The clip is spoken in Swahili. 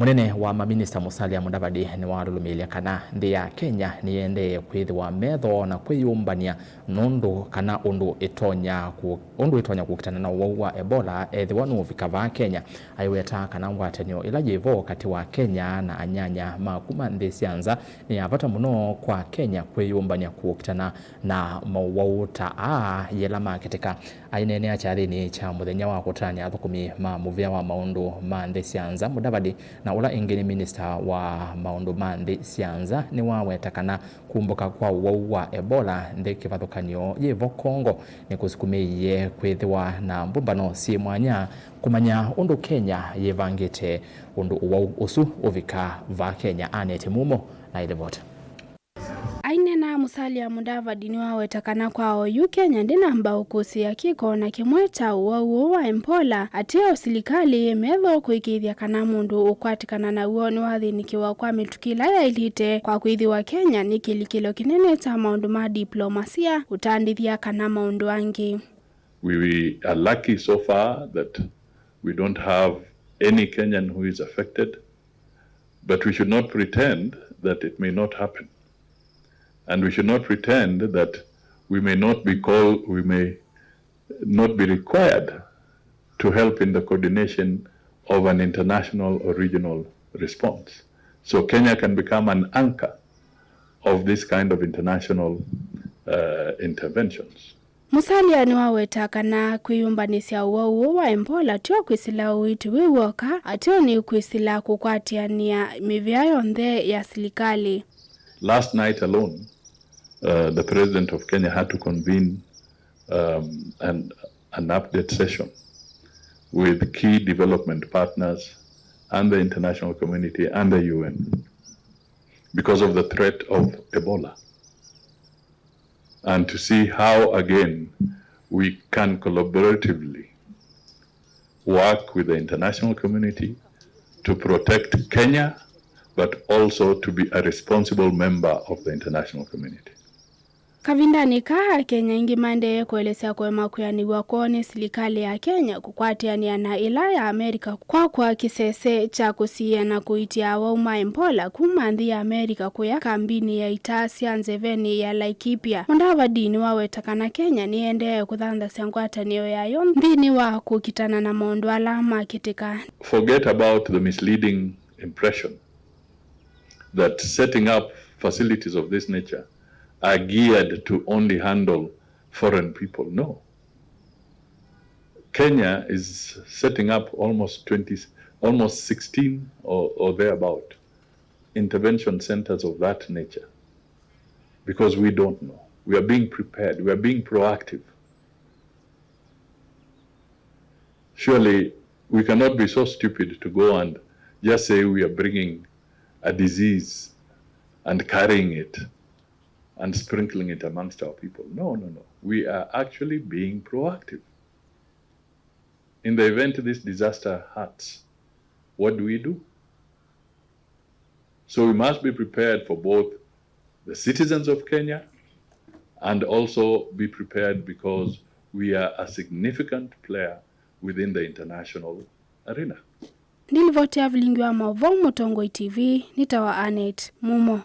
Munene wa Maminista Musalia Mudavadi Niwalulumiilya Kana Nthi ya Kenya Niyiendee Kwithiwa Metho na Kwiyumbanya Undu kana Undu Itonya Kukitana na Uwau wa Ebola Ethiwa Nuuvika va Kenya Aiweta kana Ngwatanio ila Yivo kati wa Kenya na Anyanya Kuma Nthi cianza ni Vata Muno kwa Kenya Kwiyumbanya Kukitana na Mauwau ta Yila Makitika ainene acharini cha muthenya wa kutanya athukumi ma muvia wa maundu ma Nthi cianza Mudavadi na ula ingini Minista wa maundu ma Nthi cianza Niwalulumiilya kana kumbuka kwa Uwau wa Ebola Nthi kivathukanio Yivo Kongo ni kusikumiie Kwithiwa na mbumbano si mwanya kumanya undu Kenya yivangite undu Uwau usu uvika va Kenya anete Muno na ile Vata. Ainena Musalia Mudavadi Niwalulumiilya kana kwao Kenya ndinamba ukusi ya kiko na kimweta Uwau wa Ebola ateo silikali Metho kuikithia kana mundu ukwatikana na uo niwathinikiwa kwa mitukila ya ilite kwa Kwithiwa Kenya ni kilikilo kinene ta maundu ma diplomasia utandithia kana maundu angi. We are lucky so far that we don't have any Kenyan who is affected, but we should not pretend that it may not happen. And we should not pretend that we may not be required to help in the coordination of an international or regional response. So Kenya can become an anchor of this kind of international interventions. Musalia Niwalulumiilya kana Kwiyumbanisya Uwau wa Ebola tio kwisila uitu wiwoka atio ni kwisila kukwatiania mivia yonthe ya silikali. Last night alone, the President of Kenya had to convene an update session with key development partners and the international community and the UN because of the threat of Ebola, and to see how again we can collaboratively work with the international community to protect Kenya, but also to be a responsible member of the international community. Kavindani kaha Kenya ingi mande kuelesea kwema kuyaniwa kuone silikali ya Kenya kukwatiania na ila ya Amerika kwa kisese cha kusia na kuitia wauma Ebola kuma Nthi ya Amerika kuya kambini ya itasia nzeveni ya Laikipia. Mudavadi Niwalulumiilya kana Kenya Niyiendee kuthandasya ngwatanio yayo nthini wa Kukitana na maundu ala Makitika. Forget about the misleading impression that setting up facilities of this nature are geared to only handle foreign people. No. Kenya is setting up almost 16 or thereabout intervention centers of that nature because we don't know. We are being prepared. We are being proactive. Surely we cannot be so stupid to go and just say we are bringing a disease and carrying it and sprinkling it amongst our people. No. We are actually being proactive. In the event this disaster hurts, what do? So we must be prepared for both the citizens of Kenya and also be prepared because we are a significant player within the international arena. Ndilivotea vilingi wa Mauwau Mutongo TV nitawa Muno.